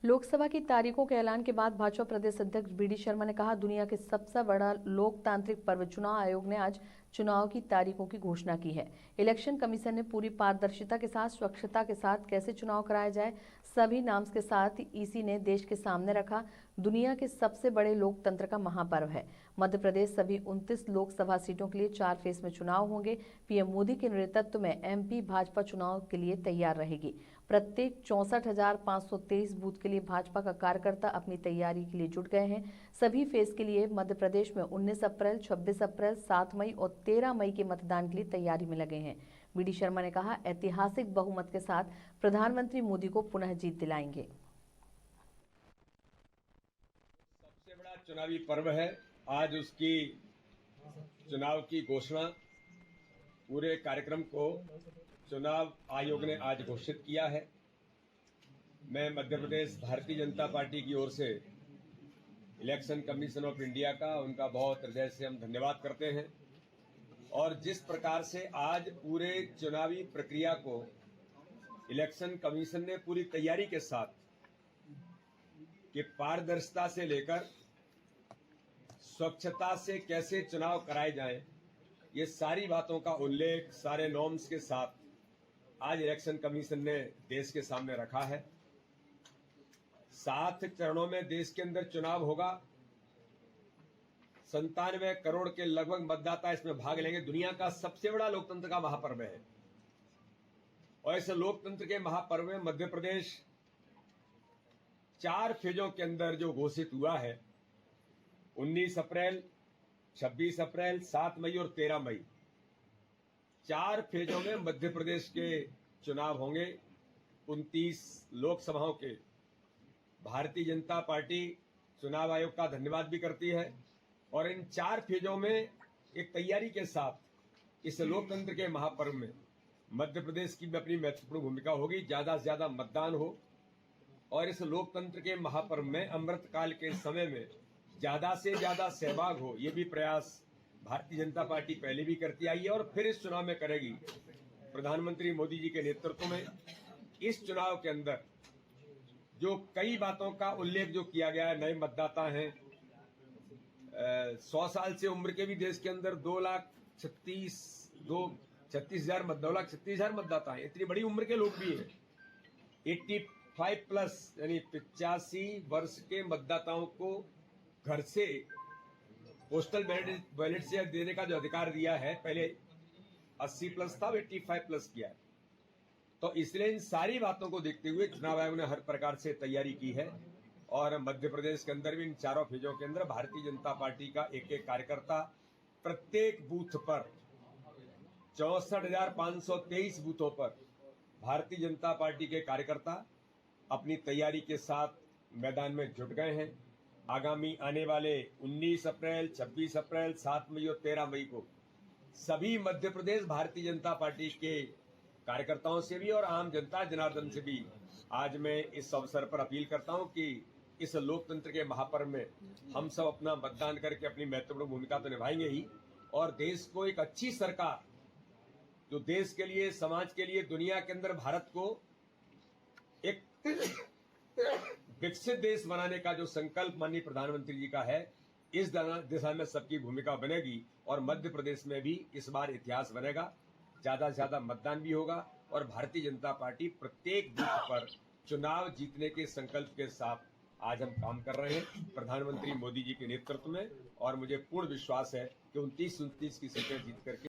लोकसभा की तारीखों के ऐलान के बाद भाजपा प्रदेश अध्यक्ष बीडी शर्मा ने कहा, दुनिया के सबसे बड़ा लोकतांत्रिक पर्व चुनाव आयोग ने आज चुनाव की तारीखों की घोषणा की है। इलेक्शन कमीशन ने पूरी पारदर्शिता के साथ, स्वच्छता के साथ कैसे चुनाव कराया जाए, सभी नाम्स के साथ ईसी ने देश के सामने रखा। दुनिया के सबसे बड़े लोकतंत्र का महापर्व है। मध्य प्रदेश सभी 29 लोकसभा सीटों के लिए 4 फेज में चुनाव होंगे। पीएम मोदी के नेतृत्व में एमपी भाजपा चुनाव के लिए तैयार रहेगी। प्रत्येक 64,523 बूथ के लिए भाजपा का कार्यकर्ता अपनी तैयारी के लिए जुट गए हैं। सभी फेज के लिए मध्य प्रदेश में 19 अप्रैल, 26 अप्रैल, 7 मई और 13 मई के मतदान के लिए तैयारी में लगे हैं। बीडी शर्मा ने कहा, ऐतिहासिक बहुमत के साथ प्रधानमंत्री मोदी को पुनः जीत दिलाएंगे। सबसे बड़ा चुनावी पर्व है, आज उसकी चुनाव की घोषणा पूरे कार्यक्रम को चुनाव आयोग ने आज घोषित किया है। मैं मध्य प्रदेश भारतीय जनता पार्टी की ओर से इलेक्शन कमीशन ऑफ इंडिया का उनका बहुत हृदय से हम धन्यवाद करते हैं। और जिस प्रकार से आज पूरे चुनावी प्रक्रिया को इलेक्शन कमीशन ने पूरी तैयारी के साथ कि पारदर्शिता से लेकर स्वच्छता से कैसे चुनाव कराए जाएं, ये सारी बातों का उल्लेख सारे नॉर्म्स के साथ आज इलेक्शन कमीशन ने देश के सामने रखा है। 7 चरणों में देश के अंदर चुनाव होगा। 97 करोड़ के लगभग मतदाता इसमें भाग लेंगे। दुनिया का सबसे बड़ा लोकतंत्र का महापर्व है और इस लोकतंत्र के महापर्व में मध्य प्रदेश 4 फेजों के अंदर जो घोषित हुआ है, 19 अप्रैल, 26 अप्रैल, 7 मई और 13 मई, 4 फेजों में मध्य प्रदेश के चुनाव होंगे। 29 लोकसभाओं के भारतीय जनता पार्टी चुनाव आयोग का धन्यवाद भी करती है और इन 4 फेजों में एक तैयारी के साथ इस लोकतंत्र के महापर्व में मध्य प्रदेश की भी अपनी महत्वपूर्ण भूमिका होगी। ज्यादा से ज्यादा मतदान हो और इस लोकतंत्र के महापर्व में अमृतकाल के समय में ज्यादा से ज्यादा सहभाग हो, ये भी प्रयास भारतीय जनता पार्टी पहले भी करती आई है और फिर इस चुनाव में करेगी। प्रधानमंत्री मोदी जी के नेतृत्व में इस चुनाव के अंदर जो कई बातों का उल्लेख जो किया गया है, नए मतदाता हैं, 100 साल से उम्र के भी देश के अंदर 2,36,000 मतदाता हैं। इतनी बड़ी उम्र के लोग भी हैं। 85 प्लस यानी 85 वर्ष के मतदाताओं को घर से पोस्टल बैलेट से देने का जो अधिकार दिया है, पहले 80 प्लस था, 85 प्लस किया है। तो इसलिए इन सारी बातों को देखते हुए चुनाव आयोग ने हर प्रकार से तैयारी की है और मध्य प्रदेश के अंदर भी इन 4 फेजों के अंदर भारतीय जनता पार्टी का एक एक कार्यकर्ता प्रत्येक बूथ पर 64,523 बूथों पर भारतीय जनता पार्टी के कार्यकर्ता अपनी तैयारी के साथ मैदान में जुट गए हैं। आगामी आने वाले 19 अप्रैल, 26 अप्रैल, 7 मई और 13 मई को सभी मध्य प्रदेश भारतीय जनता पार्टी के कार्यकर्ताओं से भी और आम जनता जनार्दन से भी आज मैं इस अवसर पर अपील करता हूं कि इस लोकतंत्र के महापर्व में हम सब अपना मतदान करके अपनी महत्वपूर्ण भूमिका तो निभाएंगे ही और देश को एक अच्छी सरकार, जो देश के लिए, समाज के लिए, दुनिया के अंदर भारत को एक विकसित देश बनाने का जो संकल्प माननीय प्रधानमंत्री जी का है, इस दिशा में सबकी भूमिका बनेगी और मध्य प्रदेश में भी इस बार इतिहास बनेगा। ज्यादा से ज्यादा मतदान भी होगा और भारतीय जनता पार्टी प्रत्येक बूथ पर चुनाव जीतने के संकल्प के साथ आज हम काम कर रहे हैं प्रधानमंत्री मोदी जी के नेतृत्व में और मुझे पूर्ण विश्वास है कि 29 की सीटें जीत करके